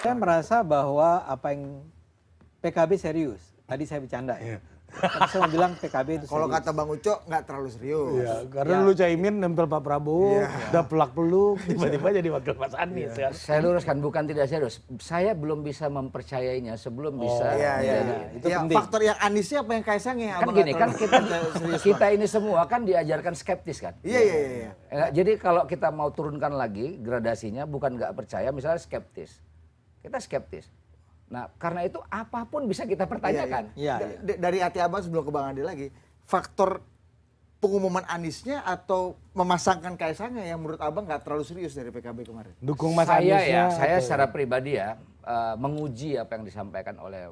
Saya merasa bahwa apa yang PKB serius. Tadi saya bercanda ya. Tapi saya mau bilang PKB itu serius. Kalau kata Bang Uco nggak terlalu serius. Iya, karena dulu Caimin nempel Pak Prabowo, udah pelak-peluk, tiba-tiba jadi wakil Mas Anies kan. Saya luruskan, bukan tidak serius. Saya belum bisa mempercayainya sebelum bisa. Itu Ya, penting. faktor yang Anisnya apa yang Kaisangnya? Kan gini, kan kita ini semua kan diajarkan skeptis kan. Iya. Jadi kalau kita mau turunkan lagi gradasinya, bukan nggak percaya, misalnya skeptis. Kita skeptis. Nah, karena itu apapun bisa kita pertanyakan. Iya. Dari hati abang sebelum ke Bang Ade lagi, faktor pengumuman Anisnya atau memasangkan Kaisangnya yang menurut abang nggak terlalu serius dari PKB kemarin? Dukung Mas Saya Aniesnya. saya secara pribadi ya menguji apa yang disampaikan oleh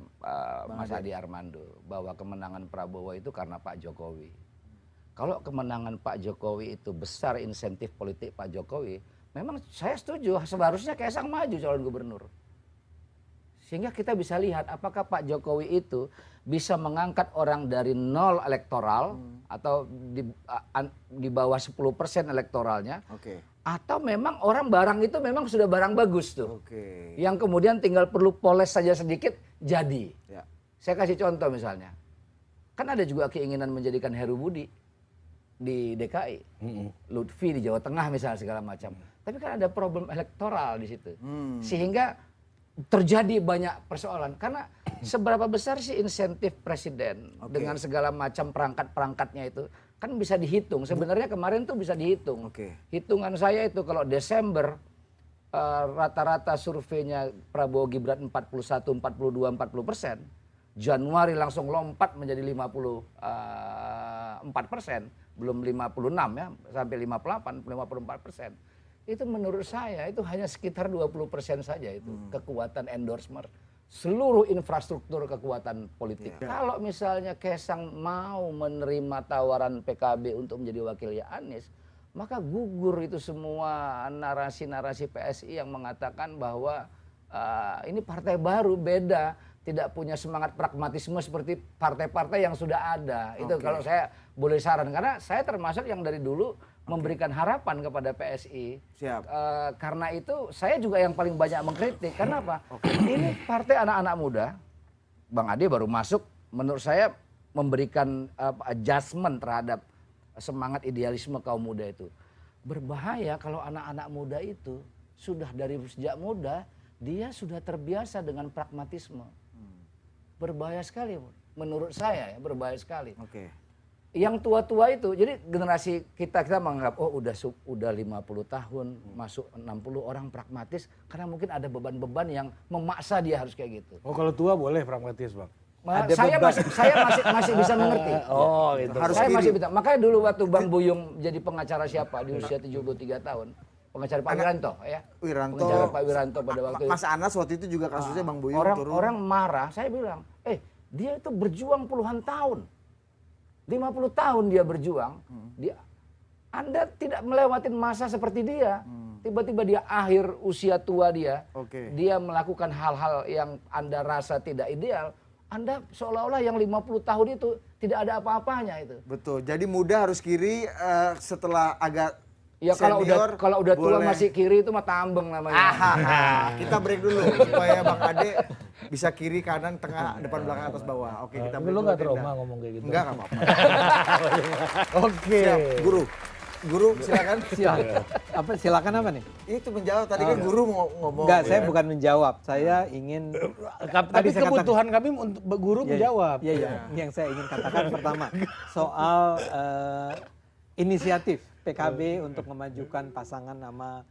Mas Adi Armando bahwa kemenangan Prabowo itu karena Pak Jokowi. Kalau kemenangan Pak Jokowi itu besar insentif politik Pak Jokowi, memang saya setuju seharusnya Kaisang maju calon gubernur. Sehingga kita bisa lihat apakah Pak Jokowi itu bisa mengangkat orang dari nol elektoral atau di bawah 10% elektoralnya. Oke. Atau memang orang barang itu memang sudah barang bagus tuh. Oke. Yang kemudian tinggal perlu poles saja sedikit jadi. Ya. Saya kasih contoh misalnya. Kan ada juga keinginan menjadikan Heru Budi di DKI. Lutfi di Jawa Tengah misalnya segala macam. Tapi kan ada problem elektoral di situ. Sehingga terjadi banyak persoalan. Karena seberapa besar sih insentif presiden dengan segala macam perangkat-perangkatnya itu kan bisa dihitung. Sebenarnya kemarin tuh bisa dihitung. Hitungan saya itu kalau Desember rata-rata surveinya Prabowo Gibran 41, 42, 40%. Januari langsung lompat menjadi 54%. Belum 56 ya, sampai 58, 54%. Itu menurut saya itu hanya sekitar 20% saja itu kekuatan endorsement seluruh infrastruktur kekuatan politik. Kalau misalnya Kaisang mau menerima tawaran PKB untuk menjadi wakilnya Anies, maka gugur itu semua narasi-narasi PSI yang mengatakan bahwa ini partai baru beda, tidak punya semangat pragmatisme seperti partai-partai yang sudah ada. Itu kalau saya boleh saran, karena saya termasuk yang dari dulu memberikan harapan kepada PSI. Siap. Karena itu saya juga yang paling banyak mengkritik. Karena apa? Ini partai anak-anak muda. Bang Ade baru masuk, menurut saya memberikan adjustment terhadap semangat idealisme kaum muda itu. Berbahaya kalau anak-anak muda itu sudah dari sejak muda dia sudah terbiasa dengan pragmatisme. Berbahaya sekali menurut saya ya, berbahaya sekali. Yang tua-tua itu, jadi generasi kita menganggap oh udah 50 tahun masuk 60 orang pragmatis karena mungkin ada beban-beban yang memaksa dia harus kayak gitu. Oh kalau tua boleh pragmatis Bang? Saya masih bisa mengerti. Oh gitu. Saya masih bisa. Makanya dulu waktu Bang Buyung jadi pengacara siapa di usia 73 tahun. Pengacara Pak Wiranto ya. Pengacara Pak Wiranto pada waktu itu. Mas Anas waktu itu juga kasusnya Bang Buyung turun. Orang marah, saya bilang, dia itu berjuang puluhan tahun. 50 tahun dia berjuang. Anda tidak melewatin masa seperti dia. Tiba-tiba dia akhir usia tua dia. Dia melakukan hal-hal yang Anda rasa tidak ideal. Anda seolah-olah yang 50 tahun itu tidak ada apa-apanya itu. Betul. Jadi muda harus kiri setelah agak ya senior, kalau udah tua boleh. masih kiri itu mah tambeng namanya. Kita break dulu supaya Bang Ade bisa kiri, kanan, tengah, depan, belakang, atas, bawah. Oke, kita break Lu dulu. gak trauma ngomong kayak gitu? Enggak apa-apa. Oke. Siap, Guru silakan. Silakan apa nih? Itu menjawab tadi kan guru mau ngomong. Enggak, saya bukan menjawab. Saya ingin Tapi kebutuhan kami untuk guru menjawab. Iya. Yang saya ingin katakan pertama soal inisiatif PKB untuk memajukan pasangan nama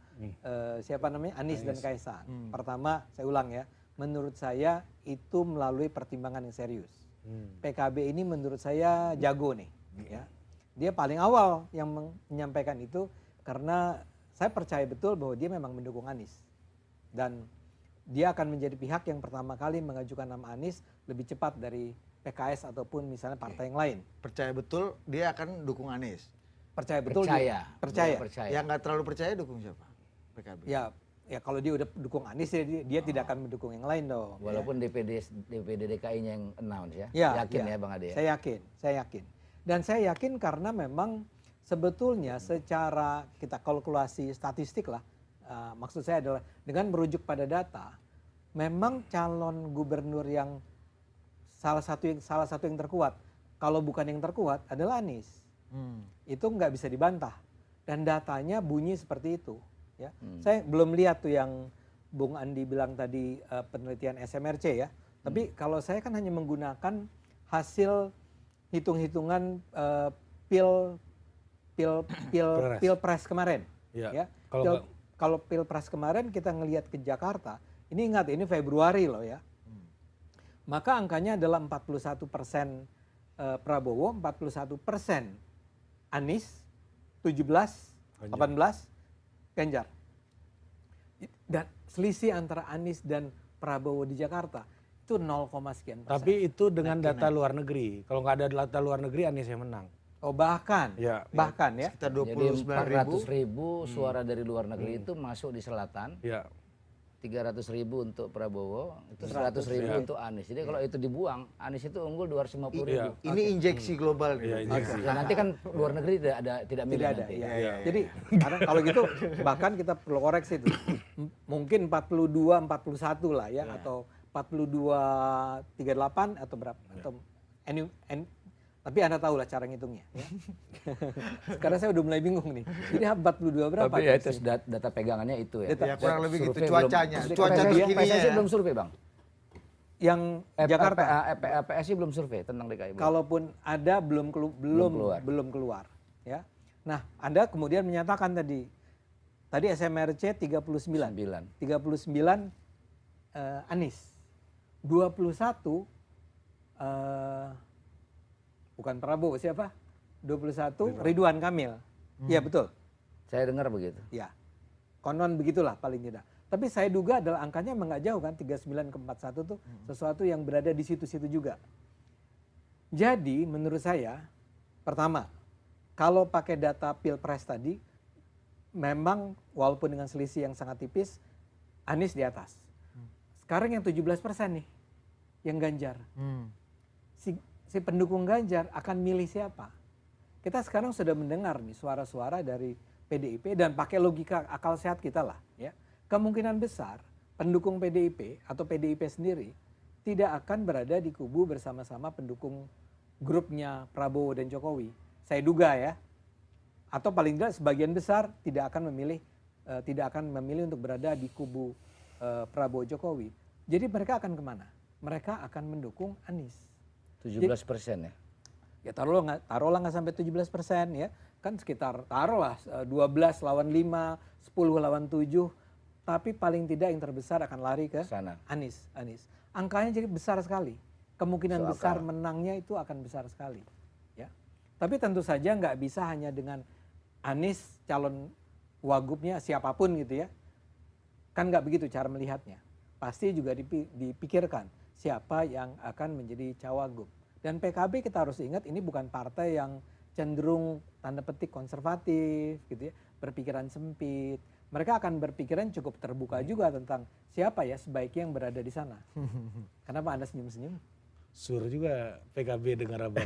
siapa namanya Anies dan Kaisang. Pertama, saya ulang ya. Menurut saya itu melalui pertimbangan yang serius. PKB ini menurut saya jago nih. Ya. Dia paling awal yang menyampaikan itu karena saya percaya betul bahwa dia memang mendukung Anies. Dan dia akan menjadi pihak yang pertama kali mengajukan nama Anies lebih cepat dari PKS ataupun misalnya partai yang lain. Percaya betul dia akan dukung Anies. Percaya betul Percaya. Yang nggak terlalu percaya dukung siapa? PKB. Ya kalau dia udah dukung Anies dia tidak akan mendukung yang lain dong. Walaupun DPD DKI-nya yang announce ya. Yakin ya Bang Ade ya? Saya yakin. Dan saya yakin karena memang sebetulnya secara kita kalkulasi statistik lah, maksud saya adalah dengan merujuk pada data, memang calon gubernur yang salah satu yang terkuat, kalau bukan yang terkuat adalah Anies. Itu nggak bisa dibantah dan datanya bunyi seperti itu. Ya, saya belum lihat tuh yang Bung Andi bilang tadi penelitian SMRC ya. Tapi kalau saya kan hanya menggunakan hasil hitung-hitungan pilpres kemarin. Ya. Kalau pilpres kemarin kita ngelihat ke Jakarta, ini ingat ini Februari loh ya. Maka angkanya adalah 41% Prabowo, 41% Anies, 17, 18 Ganjar. Dan selisih antara Anies dan Prabowo di Jakarta itu 0, sekian persen. Tapi itu dengan data luar negeri. Kalau nggak ada data luar negeri, Anies yang menang. Oh bahkan ya. Sekitar Jadi 29.000 suara dari luar negeri itu masuk di selatan. Ya. 300.000 untuk Prabowo, itu 100.000 untuk Anies. Jadi kalau itu dibuang, Anies itu unggul 250.000. Ini injeksi global nih. Ya, nanti kan luar negeri tidak milih nanti. Jadi kalau gitu bahkan kita perlu koreksi itu. Mungkin 42-41 lah ya, atau 42-38 atau berapa atau tapi Anda tahu lah cara ngitungnya. Ya. Sekarang saya udah mulai bingung nih. Jadi 42 berapa? Tapi ya itu data pegangannya itu ya. Ya kurang lebih gitu cuacanya. Cuaca terkininya. PSSI belum survei Bang. Yang Jakarta. PSSI belum survei tentang DKI. Kalaupun ada belum keluar. Ya. Nah, Anda kemudian menyatakan tadi SMRC 39. 39 Anies. 21 bukan Prabowo, siapa? 21 Ridwan Kamil. Iya betul. Saya dengar begitu. Ya. Konon begitulah paling tidak. Tapi saya duga adalah angkanya emang nggak jauh kan, 39 ke 41 tuh sesuatu yang berada di situ-situ juga. Jadi menurut saya, pertama, kalau pakai data Pilpres tadi, memang walaupun dengan selisih yang sangat tipis, Anies di atas. Sekarang yang 17% nih, yang Ganjar. Si pendukung Ganjar akan milih siapa? Kita sekarang sudah mendengar nih suara-suara dari PDIP dan pakai logika akal sehat kita lah. Ya. Kemungkinan besar pendukung PDIP atau PDIP sendiri tidak akan berada di kubu bersama-sama pendukung grupnya Prabowo dan Jokowi. Saya duga ya. Atau paling tidak sebagian besar tidak akan memilih untuk berada di kubu Prabowo Jokowi. Jadi mereka akan kemana? Mereka akan mendukung Anies. 17% ya? Ya taruhlah nggak sampai 17% ya. Kan sekitar taruhlah 12 lawan 5, 10 lawan 7. Tapi paling tidak yang terbesar akan lari ke sana. Anies. Angkanya jadi besar sekali. Kemungkinan besar menangnya itu akan besar sekali. Ya. Tapi tentu saja nggak bisa hanya dengan Anies calon wagubnya siapapun gitu ya. Kan nggak begitu cara melihatnya. Pasti juga dipikirkan siapa yang akan menjadi cawagup. Dan PKB kita harus ingat ini bukan partai yang cenderung tanda petik konservatif gitu ya, berpikiran sempit. Mereka akan berpikiran cukup terbuka juga tentang siapa ya sebaiknya yang berada di sana. Kenapa Anda senyum-senyum? Sur juga PKB dengar abang.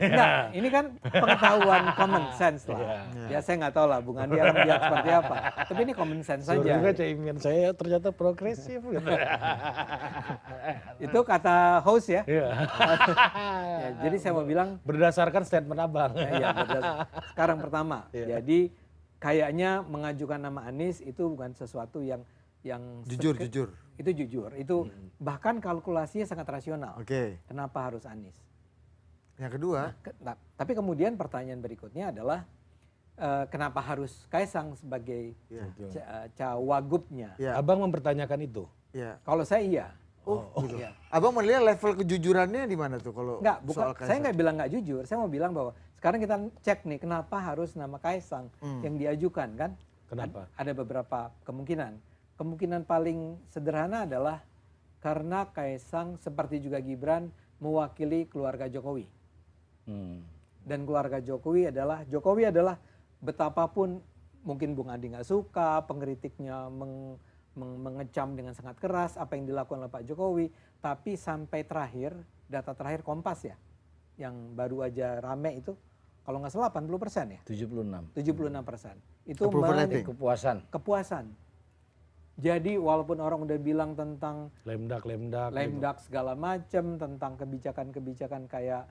Nah, ini kan pengetahuan common sense lah. Ya saya nggak tahu lah Bung Andi akan melihat seperti apa. Tapi ini common sense saja. Sur juga caimin saya ternyata progresif. Gitu. Itu kata host ya. Ya, jadi saya mau bilang. Berdasarkan statement abang. Sekarang pertama. Jadi kayaknya mengajukan nama Anies itu bukan sesuatu yang jujur. Itu jujur. Itu bahkan kalkulasinya sangat rasional. Kenapa harus Anies? Yang kedua. Tapi kemudian pertanyaan berikutnya adalah kenapa harus Kaisang sebagai cawagupnya? Abang mempertanyakan itu? Kalau saya iya. Gitu. Ya. Abang melihat level kejujurannya di mana tuh kalau saya nggak bilang nggak jujur. Saya mau bilang bahwa sekarang kita cek nih kenapa harus nama Kaisang yang diajukan kan? Kenapa? Ada beberapa kemungkinan. Kemungkinan paling sederhana adalah karena Kaisang seperti juga Gibran mewakili keluarga Jokowi. Dan keluarga Jokowi adalah betapapun mungkin Bung Andi nggak suka, pengkritiknya mengecam dengan sangat keras apa yang dilakukan oleh Pak Jokowi. Tapi sampai terakhir, data terakhir Kompas ya, yang baru aja rame itu, kalau nggak salah 80% ya? 76%. 76%. Itu kepuasan. Kepuasan. Jadi walaupun orang udah bilang tentang lemdak segala macam, tentang kebijakan-kebijakan kayak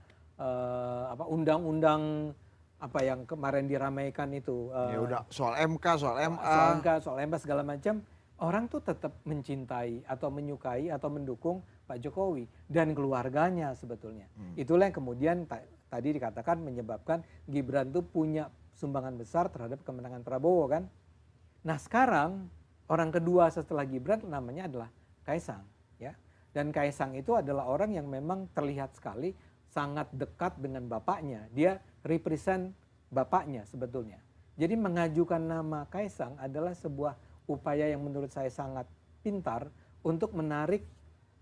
undang-undang apa yang kemarin diramaikan itu, Ya udah soal MK, soal MA, soal MK segala macam, orang tuh tetap mencintai atau menyukai atau mendukung Pak Jokowi dan keluarganya sebetulnya. Itulah yang kemudian tadi dikatakan menyebabkan Gibran tuh punya sumbangan besar terhadap kemenangan Prabowo kan. Nah sekarang orang kedua setelah Gibran namanya adalah Kaisang, ya. Dan Kaisang itu adalah orang yang memang terlihat sekali sangat dekat dengan bapaknya. Dia represent bapaknya sebetulnya. Jadi mengajukan nama Kaisang adalah sebuah upaya yang menurut saya sangat pintar untuk menarik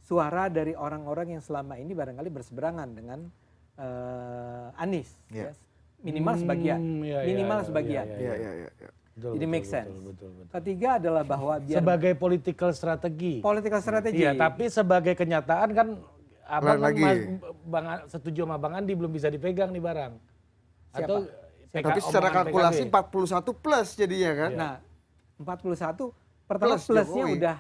suara dari orang-orang yang selama ini barangkali berseberangan dengan Anies. Yeah. Ya. Minimal sebagian. Sebagian. Iya. Jadi make sense. Ketiga adalah bahwa biar sebagai political strategi. Political strategy. Iya, tapi sebagai kenyataan kan abang kan setuju sama Bang Andi belum bisa dipegang nih barang. Siapa? Atau Tapi secara kalkulasi PKB. 41 plus jadinya kan. Nah, 41 pertama plusnya Jokowi. udah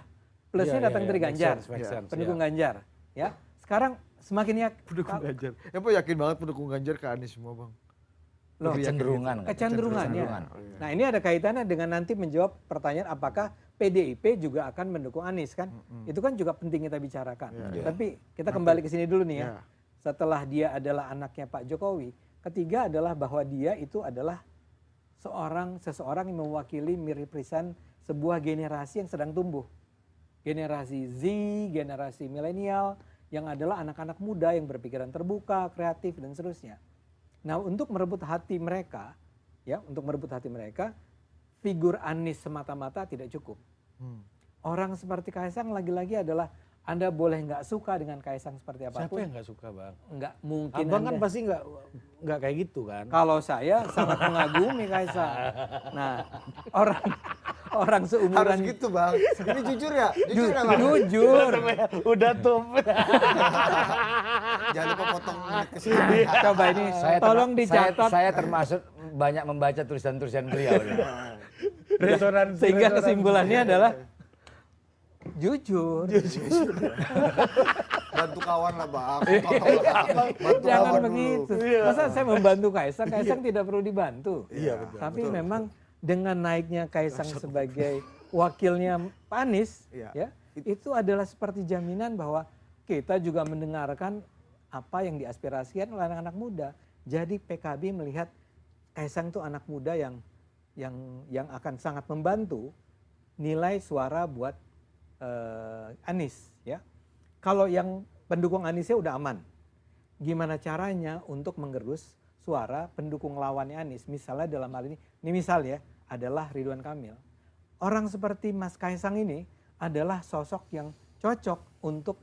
plusnya datang dari Ganjar. Make sense, Pendukung Ganjar, ya. Sekarang semakin Pendukung Ganjar. Emang yakin banget pendukung Ganjar ke Anies semua, Bang? Loh, kecenderungannya. Nah, ini ada kaitannya dengan nanti menjawab pertanyaan apakah PDIP juga akan mendukung Anies kan? Itu kan juga penting kita bicarakan. Tapi kita kembali ke sini dulu nih ya. Setelah dia adalah anaknya Pak Jokowi, ketiga adalah bahwa dia itu adalah seseorang yang mewakili merepresent sebuah generasi yang sedang tumbuh. Generasi Z, generasi milenial yang adalah anak-anak muda yang berpikiran terbuka, kreatif dan seterusnya. Nah, untuk merebut hati mereka, figur Anies semata-mata tidak cukup. Orang seperti Kaisang lagi-lagi adalah Anda boleh nggak suka dengan Kaisang seperti apapun. Siapa yang nggak suka, Bang? Nggak mungkin. Abang kan pasti nggak kayak gitu kan? Kalau saya sangat mengagumi Kaisang. Nah, orang seumuran Harus gitu, Bang. Ini jujur ya? Jujur ya, Bang? Jujur. Udah tuh. Jangan lupa potong menit ke sini. Coba ini tolong dicatat. Saya termasuk banyak membaca tulisan-tulisan beliau. Resonansi. Sehingga kesimpulannya adalah jujur. Bantu kawan lah, Bang. Jangan begitu. Masa saya membantu Kaisang tidak perlu dibantu. Iya, betul. Tapi memang dengan naiknya Kaisang sebagai wakilnya Pak Anies, ya, itu adalah seperti jaminan bahwa kita juga mendengarkan apa yang diaspirasikan oleh anak-anak muda. Jadi PKB melihat Kaisang itu anak muda yang akan sangat membantu nilai suara buat Anies, ya. Kalau yang pendukung Aniesnya udah aman, gimana caranya untuk menggerus suara pendukung lawannya Anies? Misalnya dalam hal ini misal ya, adalah Ridwan Kamil. Orang seperti Mas Kaisang ini adalah sosok yang cocok untuk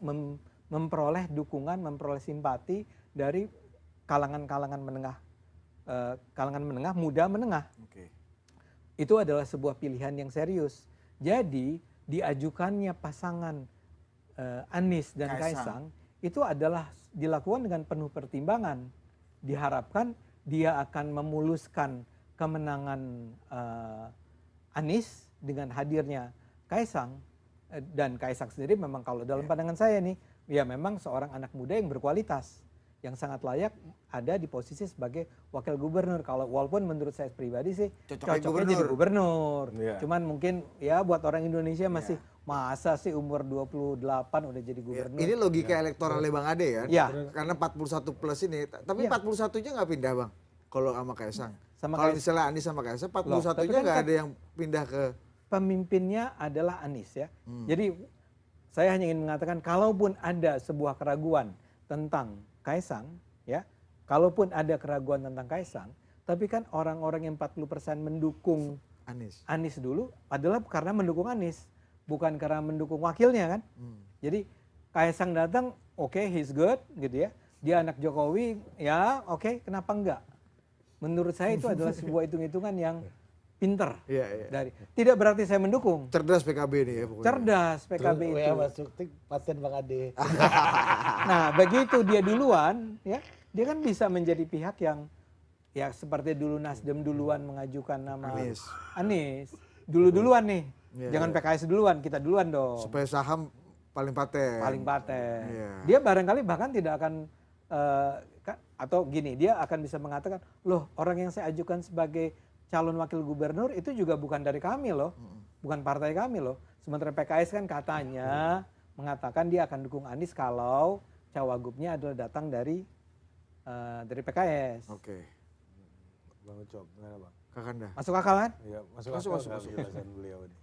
memperoleh dukungan, memperoleh simpati dari kalangan-kalangan menengah, muda menengah. Itu adalah sebuah pilihan yang serius. Jadi diajukannya pasangan Anies dan Kaisang itu adalah dilakukan dengan penuh pertimbangan. Diharapkan dia akan memuluskan kemenangan Anies dengan hadirnya Kaisang. Dan Kaisang sendiri memang kalau dalam pandangan saya nih, ya memang seorang anak muda yang berkualitas, yang sangat layak ada di posisi sebagai wakil gubernur. Kalau walaupun menurut saya pribadi sih cocoknya jadi gubernur. Cuman mungkin ya buat orang Indonesia masih masa sih umur 28 udah jadi gubernur. Ini logika elektoralnya Bang Ade ya. Karena 41 plus ini. Tapi 41-nya nggak pindah, Bang. Kalau sama Kaisang. Kalau misalnya Anies sama Kaisang 41-nya nggak ada yang pindah ke pemimpinnya adalah Anies ya. Jadi saya hanya ingin mengatakan kalaupun ada sebuah keraguan tentang Kaisang, ya, kalaupun ada keraguan tentang Kaisang, tapi kan orang-orang yang 40% mendukung Anies dulu adalah karena mendukung Anies, bukan karena mendukung wakilnya kan. Jadi Kaisang datang, oke, he's good, gitu ya. Dia anak Jokowi, ya oke, kenapa enggak? Menurut saya itu adalah sebuah hitung-hitungan yang pinter. Tidak berarti saya mendukung. Cerdas PKB nih ya pokoknya. Cerdas PKB itu. Ya masuk paten Bang Ade. Nah begitu dia duluan, ya dia kan bisa menjadi pihak yang ya seperti dulu Nasdem duluan mengajukan nama Anies. Dulu-duluan nih. Jangan PKS duluan, kita duluan dong. Supaya saham paling paten. Paling paten. Dia barangkali bahkan tidak akan atau gini, dia akan bisa mengatakan, loh orang yang saya ajukan sebagai calon wakil gubernur itu juga bukan dari kami loh, bukan partai kami loh. Sementara PKS kan katanya mengatakan dia akan dukung Anies kalau cawagupnya adalah datang dari PKS. Oke. Bang Ucok, gimana Bang? Kakanda. Masuk akal kan? Iya, masuk akal penjelasan beliau ini.